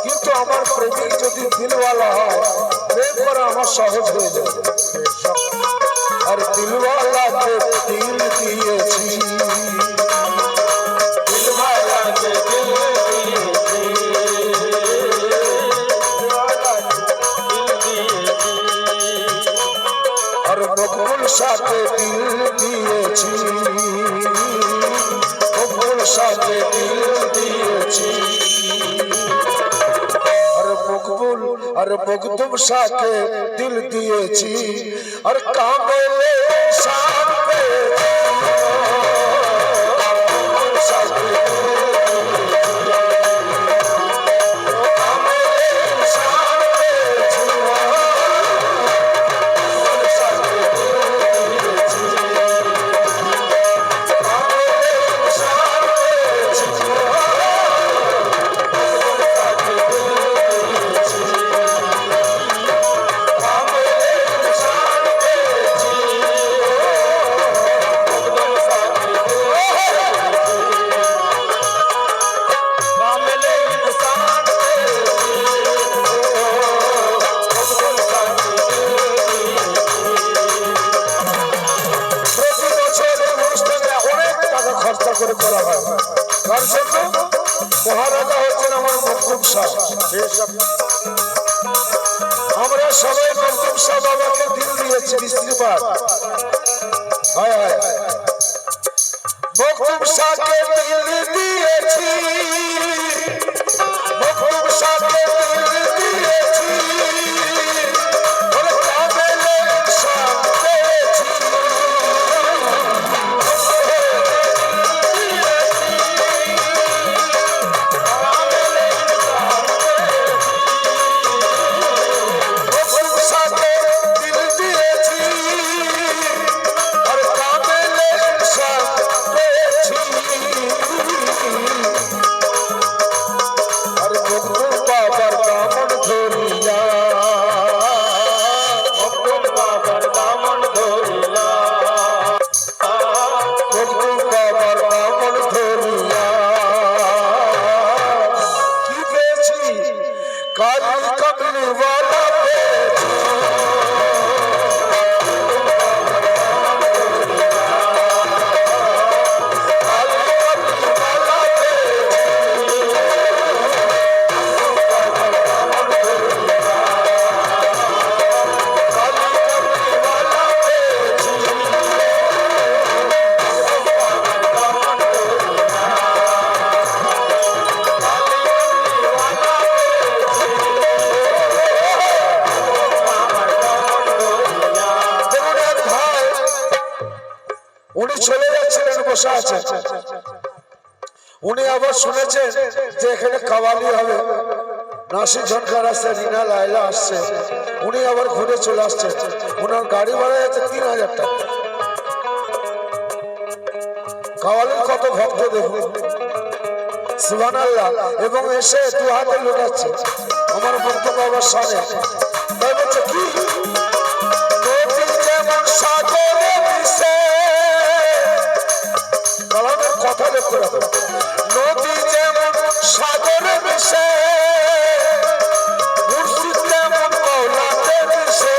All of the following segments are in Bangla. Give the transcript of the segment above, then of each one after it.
কিন্তু আমার প্রেমিক যদি দিলওয়ালা হয় প্রেম করা আমার সহজ হয়ে যাবে। আর দিলওয়ালাকে দিল দিয়েছি, দিলওয়ালাকে দিল দিয়েছি, আর বকুল সাথে দিল দিয়েছি, বকুল সাথে দিল দিয়েছি। আর মখদুম শাহকে দিল দিয়েছি, আর কামেলে শান पे মহারাজা হচ্ছেন আমার মখদুম শাহ। আমরা সবাই মখদুম শাহ বাবাকে দিল দিয়েছি স্ত্রীবাদ। মখদুম শাহকে দিল দিয়েছি, মখদুম শাহকে দিল দিয়েছি, উনি চলে যাচ্ছিলেন, বসে আছেন। উনি আবার শুনেছেন যে এখানে কাওয়ালি হবে, নাসি ঝনকার আসছে, রিনা লাইলা আসছে। উনি আবার ঘুরে চলে আসছেন। ওনার গাড়ি ভাড়া আছে 3000 টাকা। কাওয়ালির কত ভক্ত দেখুন, সুবহানাল্লাহ। এবং এসে দু হাতে লুটাচ্ছে আমার ভক্ত বাবার সামনে। তাই বলছে কি কথা দেখতে রাখো, নদী যেমন সাগরে মিশে, মুর্শিদ যেমন মওলাতে মিশে,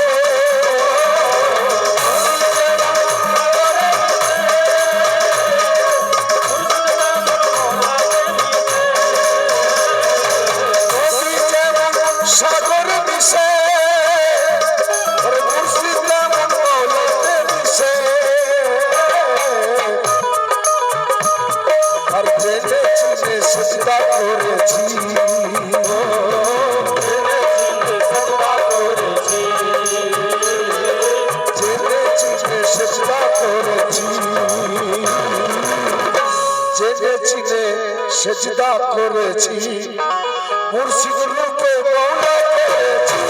নদী যেমন সাগরে মিশে, মুর্শিদ যেমন মওলাতে মিশে। আর জেনে চিনে সিজদা করেছি, সেজদা করেছি মুর্শিদ রূপে মৌলা করেছি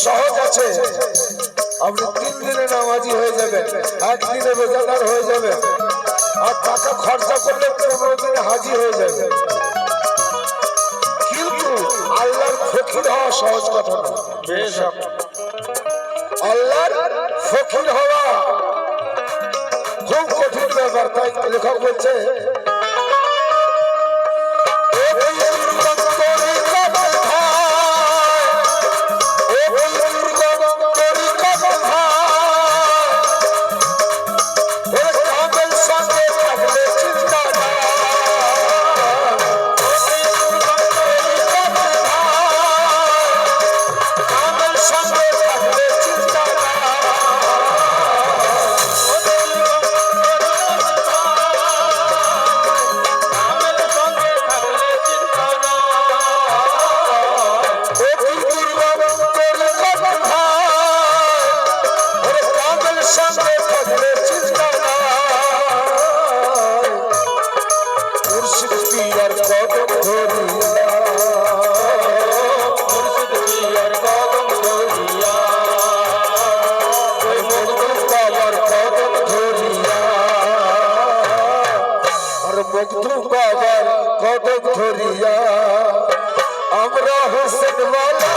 সহজ আছে আপনি 3 দিনে নামাজি হয়ে যাবে 1 দিনে রোজাদার হয়ে যাবে আর টাকা খরচা করলে 15 দিনে হাজি হয়ে যাবে কিন্তু আল্লাহর ফকির হওয়া সহজ কথা না আল্লাহর ফকির হওয়া খুব কঠিন ব্যাপার তাই লেখক বলছে কদম ধরিয়া আমরা হোসেন ওয়ালা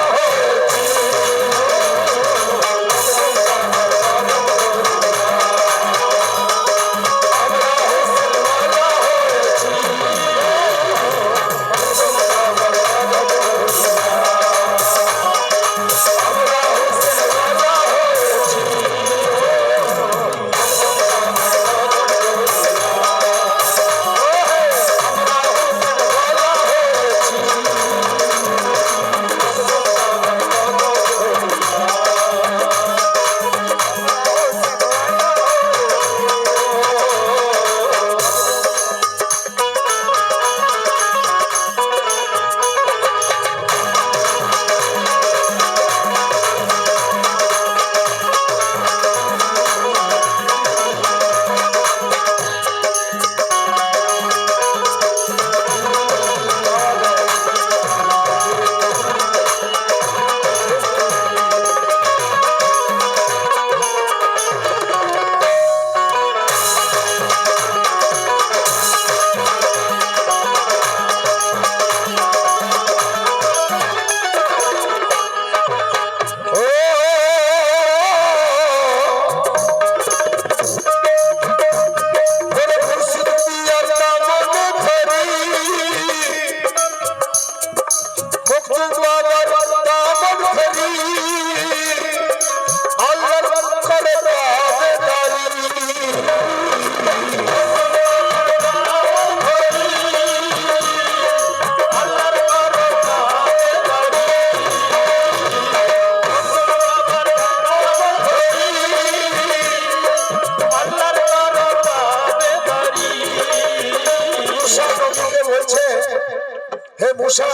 मूसा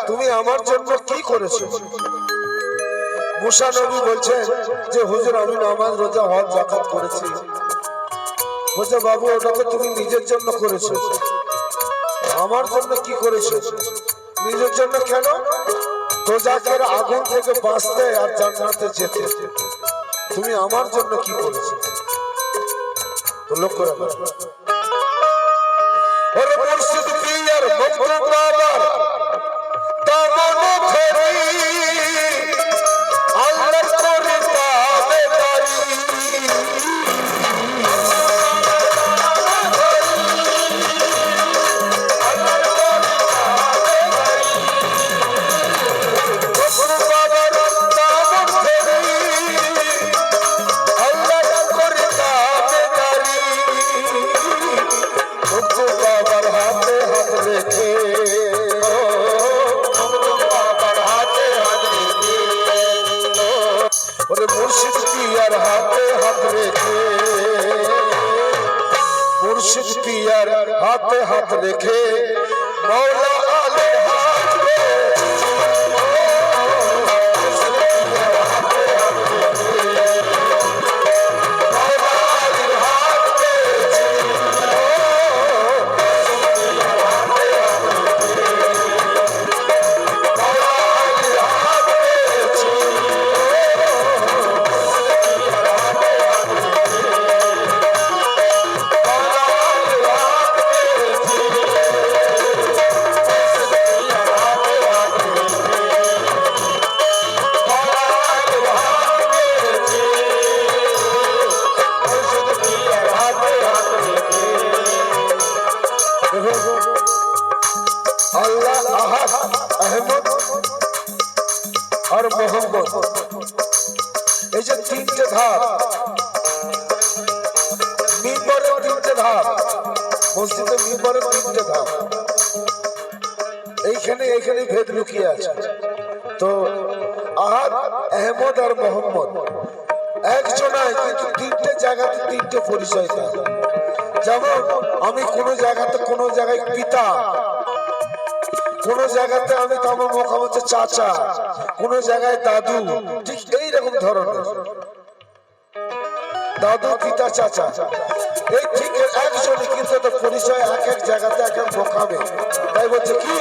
তুমি আমার জন্য কি করেছো? मूसा নবী বলছেন যে হুজুর আমি নামাজ রোজা হজ যাকাত করেছি। বলছে বাবু ওটা তো তুমি নিজের জন্য করেছো, আমার জন্য কি করেছো? নিজের জন্য কেন? দোজাখের আগুন থেকে বাঁচতে আর জান্নাতে যেতে। তুমি আমার জন্য কি করেছো? তো লক্ষ্য রাখো। ওরে মুর্শিদ পীর মুক্ত বাবার দামন ধরি আল্লাহর করে তাবেদারি। मुर्शिद पियर हाथे हाथ रेखे, मुर्शिद पियर हाथे हाथ रेखे मौला आले हाथ और मोहम्मद এই যে তিনটে ধাপ, মিম্বরের তিনটে ধাপ, মসজিদে মিম্বরের তিনটে ধাপ, এইখানে এইখানে ভেদ লুকিয়ে আছে। তো আহাদ, আহমদ আর মোহাম্মদ একজনাই, কিন্তু তিনটে জায়গাতে তিনটে পরিচয় থাকে। যেমন আমি কোনো জায়গাতে কোনো জায়গায় পিতা, কোন জায়গাতে আমি তো আমার মুখ হচ্ছে চাচা, কোন জায়গায় দাদু, ঠিক এইরকম ধরনের দাদু পিতা চাচা, এই ঠিক একজনই, কিন্তু তো পরিচয় এক এক জায়গাতে এক এক মোকামে। তাই বলছে কি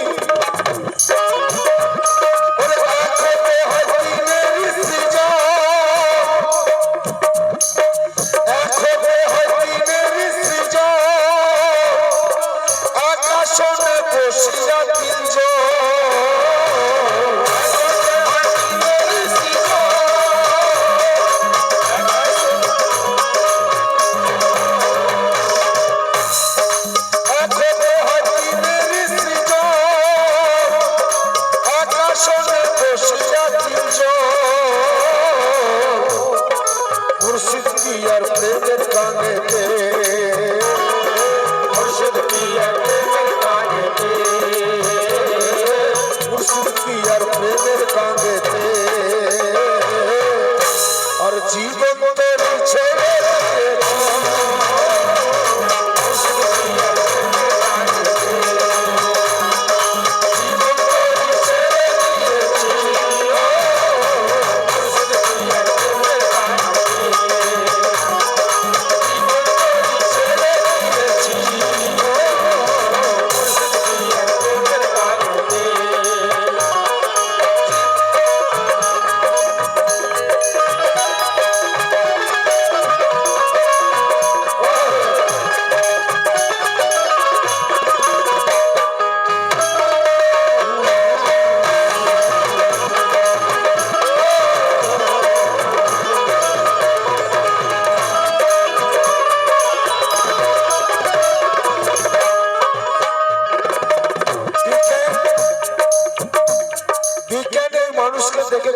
मुर्शिद पियर प्रेमेर कानेते, मुर्शिद पियर प्रेमेर कानेते, मुर्शिद पियर प्रेमेर कानेते और जीवन तेरी छेड़े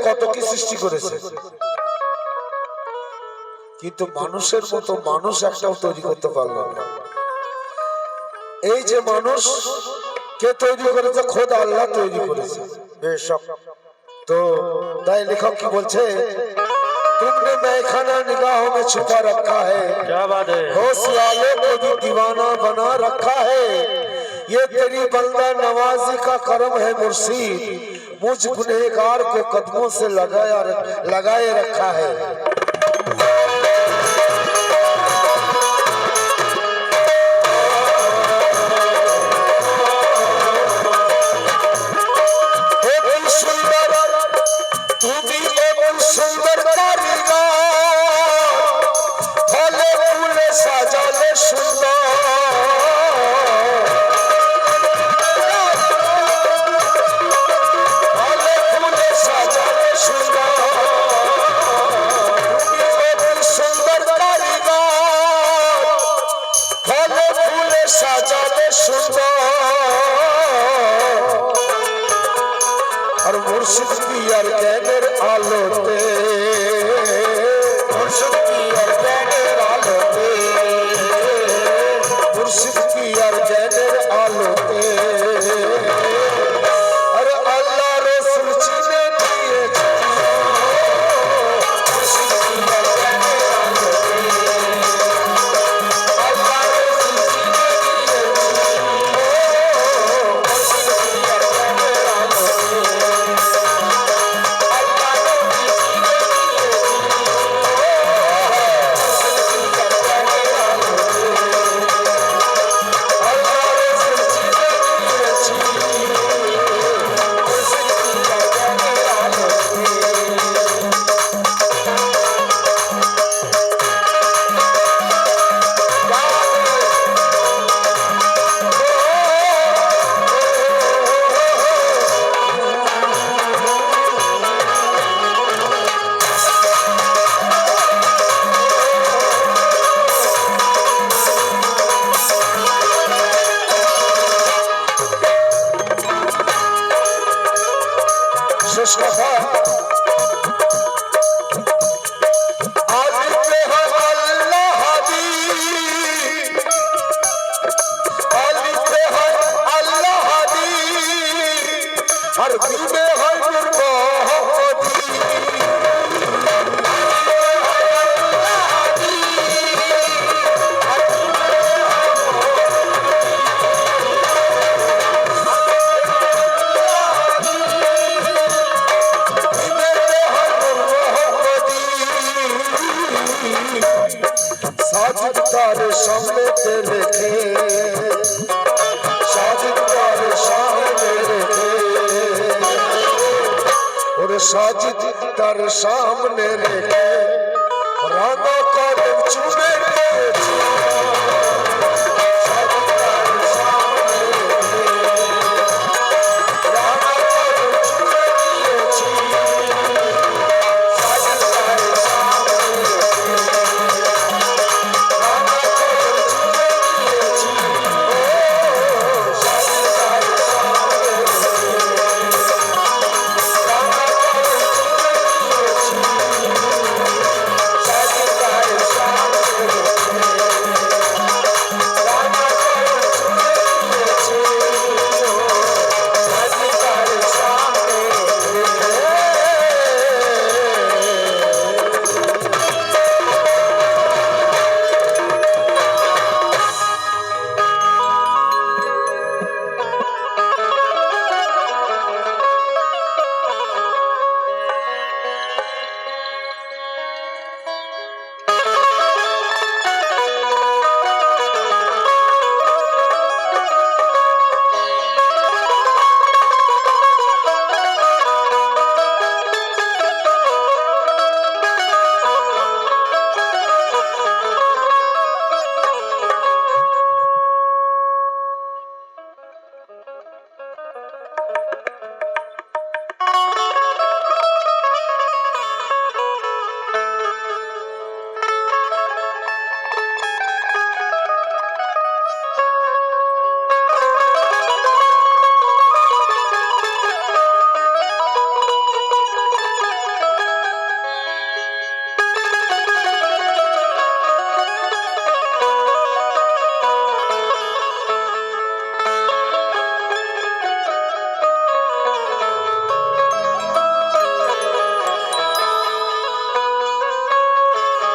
কত কি সৃষ্টি করেছে, কিন্তু মানুষের মতো মানুষ একটাও তৈরি করতে পারলো না। এই যে মানুষ কে তৈরি করেছে? খোদ আল্লাহ তৈরি করেছে। তো তাই লেখক কি বলছে, तुमने मैखाना निगाहों में छुपा रखा है, क्या बात है, होश वालों को भी दीवाना बना रखा है, ये तेरी बंदा नवाजी का करम है मुर्शीद, मुझ गुनहगार को कदमों से लगाए रखा है। তুমি এমন সুন্দর কারিগর ফলে ফুলে সাজালে সুন্দর ফলে ফুলে সাজালে সুন্দর তুমি এমন সুন্দর কারিগর ফলে ফুলে সাজালে সুন্দর और मुर्शिद पियर ज्ञानेर आलोते मुर्शिद पियर ज्ञानेर आलोते मुर्शिद पियर ज्ञानेर आलोते और अल्लाह रसूल चिने दिए मुर्शिद पियर ज्ञानेर आलोते अल्लाह रसूल चिने दिए मुर्शिद पियर ज्ञानेर आलोते साजिद तारे सामने तेरे थे साजिद तारे सामने रखे और साजिद तारे सामने रखे राना कदम चुमे